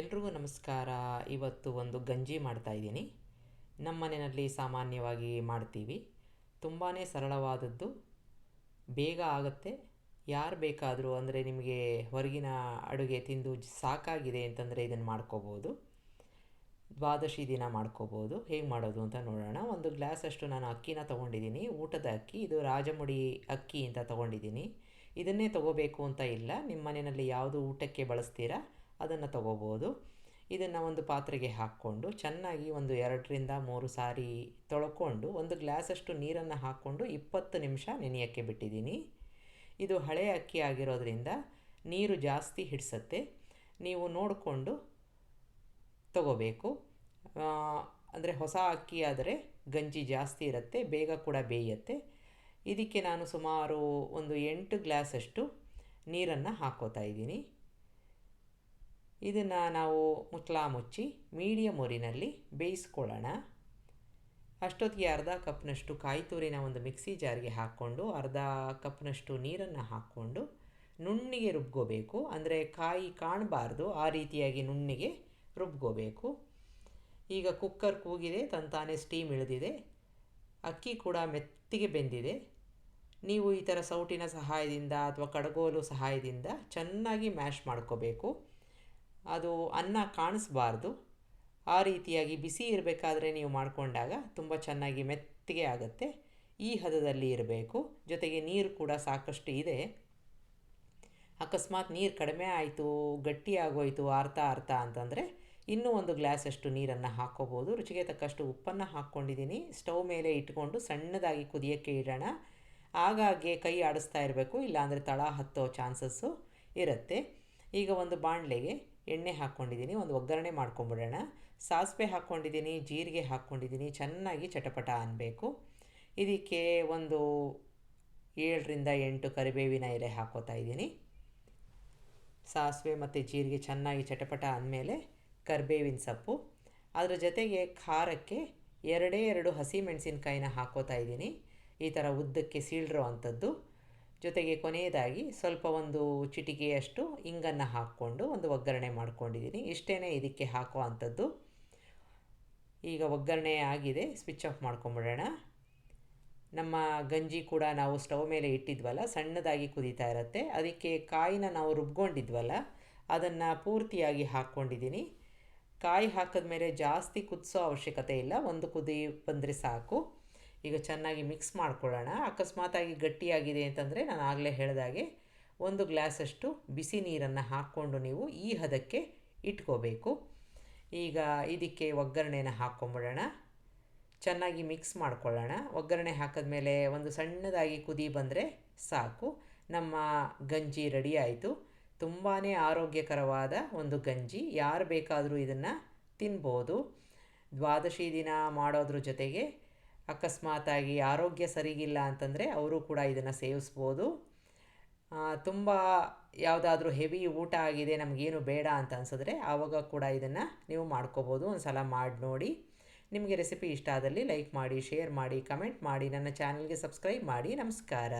ಎಲ್ರಿಗೂ ನಮಸ್ಕಾರ. ಇವತ್ತು ಒಂದು ಗಂಜಿ ಮಾಡ್ತಾಯಿದ್ದೀನಿ. ನಮ್ಮ ಮನೆಯಲ್ಲಿ ಸಾಮಾನ್ಯವಾಗಿ ಮಾಡ್ತೀವಿ. ತುಂಬಾ ಸರಳವಾದದ್ದು, ಬೇಗ ಆಗುತ್ತೆ. ಯಾರು ಬೇಕಾದರೂ, ಅಂದರೆ ನಿಮಗೆ ಹೊರಗಿನ ಅಡುಗೆ ತಿಂದು ಸಾಕಾಗಿದೆ ಅಂತಂದರೆ ಇದನ್ನು ಮಾಡ್ಕೋಬೋದು. ದ್ವಾದಶಿ ದಿನ ಮಾಡ್ಕೋಬೋದು. ಹೇಗೆ ಮಾಡೋದು ಅಂತ ನೋಡೋಣ. ಒಂದು ಗ್ಲಾಸಷ್ಟು ನಾನು ಅಕ್ಕಿನ ತೊಗೊಂಡಿದ್ದೀನಿ, ಊಟದ ಅಕ್ಕಿ. ಇದು ರಾಜಮುಡಿ ಅಕ್ಕಿ ಅಂತ ತೊಗೊಂಡಿದ್ದೀನಿ. ಇದನ್ನೇ ತೊಗೋಬೇಕು ಅಂತ ಇಲ್ಲ, ನಿಮ್ಮ ಮನೆಯಲ್ಲಿ ಯಾವುದು ಊಟಕ್ಕೆ ಬಳಸ್ತೀರಾ ಅದನ್ನು ತೊಗೋಬೋದು. ಇದನ್ನು ಒಂದು ಪಾತ್ರೆಗೆ ಹಾಕ್ಕೊಂಡು ಚೆನ್ನಾಗಿ ಒಂದು 2-3 ಸಾರಿ ತೊಳ್ಕೊಂಡು ಒಂದು ಗ್ಲಾಸಷ್ಟು ನೀರನ್ನು ಹಾಕ್ಕೊಂಡು 20 ನಿಮಿಷ ನೆನೆಯೋಕ್ಕೆ ಬಿಟ್ಟಿದ್ದೀನಿ. ಇದು ಹಳೆಯ ಅಕ್ಕಿ ಆಗಿರೋದ್ರಿಂದ ನೀರು ಜಾಸ್ತಿ ಹಿಡಿಸುತ್ತೆ. ನೀವು ನೋಡಿಕೊಂಡು ತಗೋಬೇಕು. ಅಂದರೆ ಹೊಸ ಅಕ್ಕಿ ಆದರೆ ಗಂಜಿ ಜಾಸ್ತಿ ಇರುತ್ತೆ, ಬೇಗ ಕೂಡ ಬೇಯುತ್ತೆ. ಇದಕ್ಕೆ ನಾನು ಸುಮಾರು ಒಂದು 8 ಗ್ಲಾಸಷ್ಟು ನೀರನ್ನು ಹಾಕ್ಕೋತಾ ಇದ್ದೀನಿ. ಇದನ್ನು ನಾವು ಮುಚ್ಚಿ ಮೀಡಿಯಮ್ ಉರಿನಲ್ಲಿ ಬೇಯಿಸ್ಕೊಳ್ಳೋಣ. ಅಷ್ಟೊತ್ತಿಗೆ ಅರ್ಧ ಕಪ್ನಷ್ಟು ಕಾಯಿ ತುರಿನ ಒಂದು ಮಿಕ್ಸಿ ಜಾರ್ಗೆ ಹಾಕ್ಕೊಂಡು ಅರ್ಧ ಕಪ್ನಷ್ಟು ನೀರನ್ನು ಹಾಕ್ಕೊಂಡು ನುಣ್ಣಿಗೆ ರುಬ್ಕೋಬೇಕು. ಅಂದರೆ ಕಾಯಿ ಕಾಣಬಾರ್ದು, ಆ ರೀತಿಯಾಗಿ ನುಣ್ಣಿಗೆ ರುಬ್ಕೋಬೇಕು. ಈಗ ಕುಕ್ಕರ್ ಕೂಗಿದೆ, ತಂತಾನೆ ಸ್ಟೀಮ್ ಇಳಿದಿದೆ. ಅಕ್ಕಿ ಕೂಡ ಮೆತ್ತಿಗೆ ಬೆಂದಿದೆ. ನೀವು ಈ ಥರ ಸೌಟಿನ ಸಹಾಯದಿಂದ ಅಥವಾ ಕಡಗೋಲು ಸಹಾಯದಿಂದ ಚೆನ್ನಾಗಿ ಮ್ಯಾಶ್ ಮಾಡ್ಕೋಬೇಕು. ಅದು ಅನ್ನ ಕಾಣಿಸ್ಬಾರ್ದು. ಆ ರೀತಿಯಾಗಿ ಬಿಸಿ ಇರಬೇಕಾದ್ರೆ ನೀವು ಮಾಡಿಕೊಂಡಾಗ ತುಂಬ ಚೆನ್ನಾಗಿ ಮೆತ್ತಿಗೆ ಆಗುತ್ತೆ. ಈ ಹದದಲ್ಲಿ ಇರಬೇಕು. ಜೊತೆಗೆ ನೀರು ಕೂಡ ಸಾಕಷ್ಟು ಇದೆ. ಅಕಸ್ಮಾತ್ ನೀರು ಕಡಿಮೆ ಆಯಿತು, ಗಟ್ಟಿ ಆಗೋಯಿತು ಆರ್ತಾ ಅಂತಂದರೆ ಇನ್ನೂ ಒಂದು ಗ್ಲಾಸಷ್ಟು ನೀರನ್ನು ಹಾಕ್ಕೋಬೋದು. ರುಚಿಗೆ ತಕ್ಕಷ್ಟು ಉಪ್ಪನ್ನು ಹಾಕ್ಕೊಂಡಿದ್ದೀನಿ. ಸ್ಟವ್ ಮೇಲೆ ಇಟ್ಕೊಂಡು ಸಣ್ಣದಾಗಿ ಕುದಿಯೋಕ್ಕೆ ಇಡೋಣ. ಆಗಾಗ್ಗೆ ಕೈ ಆಡಿಸ್ತಾ ಇರಬೇಕು, ಇಲ್ಲಾಂದರೆ ತಳ ಹತ್ತೋ ಚಾನ್ಸಸ್ಸು ಇರುತ್ತೆ. ಈಗ ಒಂದು ಬಾಣಲೆಗೆ ಎಣ್ಣೆ ಹಾಕ್ಕೊಂಡಿದ್ದೀನಿ, ಒಂದು ಒಗ್ಗರಣೆ ಮಾಡ್ಕೊಂಬಿಡೋಣ. ಸಾಸಿವೆ ಹಾಕ್ಕೊಂಡಿದ್ದೀನಿ, ಜೀರಿಗೆ ಹಾಕ್ಕೊಂಡಿದ್ದೀನಿ. ಚೆನ್ನಾಗಿ ಚಟಪಟ ಅನ್ನಬೇಕು. ಇದಕ್ಕೆ ಒಂದು 7-8 ಕರಿಬೇವಿನ ಎಲೆ ಹಾಕ್ಕೋತಾ ಇದ್ದೀನಿ. ಸಾಸಿವೆ ಮತ್ತು ಜೀರಿಗೆ ಚೆನ್ನಾಗಿ ಚಟಪಟ ಅಂದಮೇಲೆ ಕರಿಬೇವಿನ ಸೊಪ್ಪು, ಅದರ ಜೊತೆಗೆ ಖಾರಕ್ಕೆ 2 ಹಸಿಮೆಣಸಿನ್ಕಾಯಿನ ಹಾಕ್ಕೋತಾ ಇದ್ದೀನಿ. ಈ ಥರ ಉದ್ದಕ್ಕೆ ಸೀಳಿರೋ ಅಂಥದ್ದು. ಜೊತೆಗೆ ಕೊನೆಯದಾಗಿ ಸ್ವಲ್ಪ ಒಂದು ಚಿಟಿಕೆಯಷ್ಟು ಇಂಗನ್ನು ಹಾಕ್ಕೊಂಡು ಒಂದು ಒಗ್ಗರಣೆ ಮಾಡ್ಕೊಂಡಿದ್ದೀನಿ. ಇಷ್ಟೇ ಇದಕ್ಕೆ ಹಾಕೋ ಅಂಥದ್ದು. ಈಗ ಒಗ್ಗರಣೆ ಆಗಿದೆ, ಸ್ವಿಚ್ ಆಫ್ ಮಾಡ್ಕೊಂಬಿಡೋಣ. ನಮ್ಮ ಗಂಜಿ ಕೂಡ ನಾವು ಸ್ಟವ್ ಮೇಲೆ ಇಟ್ಟಿದ್ವಲ್ಲ, ಸಣ್ಣದಾಗಿ ಕುದೀತಾ ಇರುತ್ತೆ. ಅದಕ್ಕೆ ಕಾಯಿನ ನಾವು ರುಬ್ಕೊಂಡಿದ್ವಲ್ಲ ಅದನ್ನು ಪೂರ್ತಿಯಾಗಿ ಹಾಕ್ಕೊಂಡಿದ್ದೀನಿ. ಕಾಯಿ ಹಾಕಿದ್ಮೇಲೆ ಜಾಸ್ತಿ ಕುದಿಸೋ ಅವಶ್ಯಕತೆ ಇಲ್ಲ, ಒಂದು ಕುದಿ ಬಂದರೆ ಸಾಕು. ಈಗ ಚೆನ್ನಾಗಿ ಮಿಕ್ಸ್ ಮಾಡ್ಕೊಳ್ಳೋಣ. ಅಕಸ್ಮಾತಾಗಿ ಗಟ್ಟಿಯಾಗಿದೆ ಅಂತಂದರೆ ನಾನು ಆಗಲೇ ಹೇಳಿದಾಗೆ ಒಂದು ಗ್ಲಾಸಷ್ಟು ಬಿಸಿ ನೀರನ್ನು ಹಾಕ್ಕೊಂಡು ನೀವು ಈ ಹದಕ್ಕೆ ಇಟ್ಕೋಬೇಕು. ಈಗ ಇದಕ್ಕೆ ಒಗ್ಗರಣೆನ ಹಾಕ್ಕೊಂಬಿಡೋಣ. ಚೆನ್ನಾಗಿ ಮಿಕ್ಸ್ ಮಾಡ್ಕೊಳ್ಳೋಣ. ಒಗ್ಗರಣೆ ಹಾಕಿದ್ಮೇಲೆ ಒಂದು ಸಣ್ಣದಾಗಿ ಕುದಿ ಬಂದರೆ ಸಾಕು. ನಮ್ಮ ಗಂಜಿ ರೆಡಿ ಆಯಿತು. ತುಂಬಾ ಆರೋಗ್ಯಕರವಾದ ಒಂದು ಗಂಜಿ. ಯಾರು ಬೇಕಾದರೂ ಇದನ್ನು ತಿನ್ಬೋದು. ದ್ವಾದಶಿ ದಿನ ಮಾಡೋದ್ರ ಜೊತೆಗೆ ಅಕಸ್ಮಾತಾಗಿ ಆರೋಗ್ಯ ಸರಿಗಿಲ್ಲ ಅಂತಂದರೆ ಅವರು ಕೂಡ ಇದನ್ನು ಸೇವಿಸ್ಬೋದು. ತುಂಬ ಯಾವುದಾದ್ರೂ ಹೆವಿ ಊಟ ಆಗಿದೆ, ನಮಗೇನು ಬೇಡ ಅಂತ ಅನಿಸಿದ್ರೆ ಆವಾಗ ಕೂಡ ಇದನ್ನು ನೀವು ಮಾಡ್ಕೋಬೋದು. ಒಂದು ಸಲ ಮಾಡಿ ನೋಡಿ. ನಿಮಗೆ ರೆಸಿಪಿ ಇಷ್ಟ ಆದಲ್ಲಿ ಲೈಕ್ ಮಾಡಿ, ಶೇರ್ ಮಾಡಿ, ಕಮೆಂಟ್ ಮಾಡಿ, ನನ್ನ ಚಾನಲ್ಗೆ ಸಬ್ಸ್ಕ್ರೈಬ್ ಮಾಡಿ. ನಮಸ್ಕಾರ.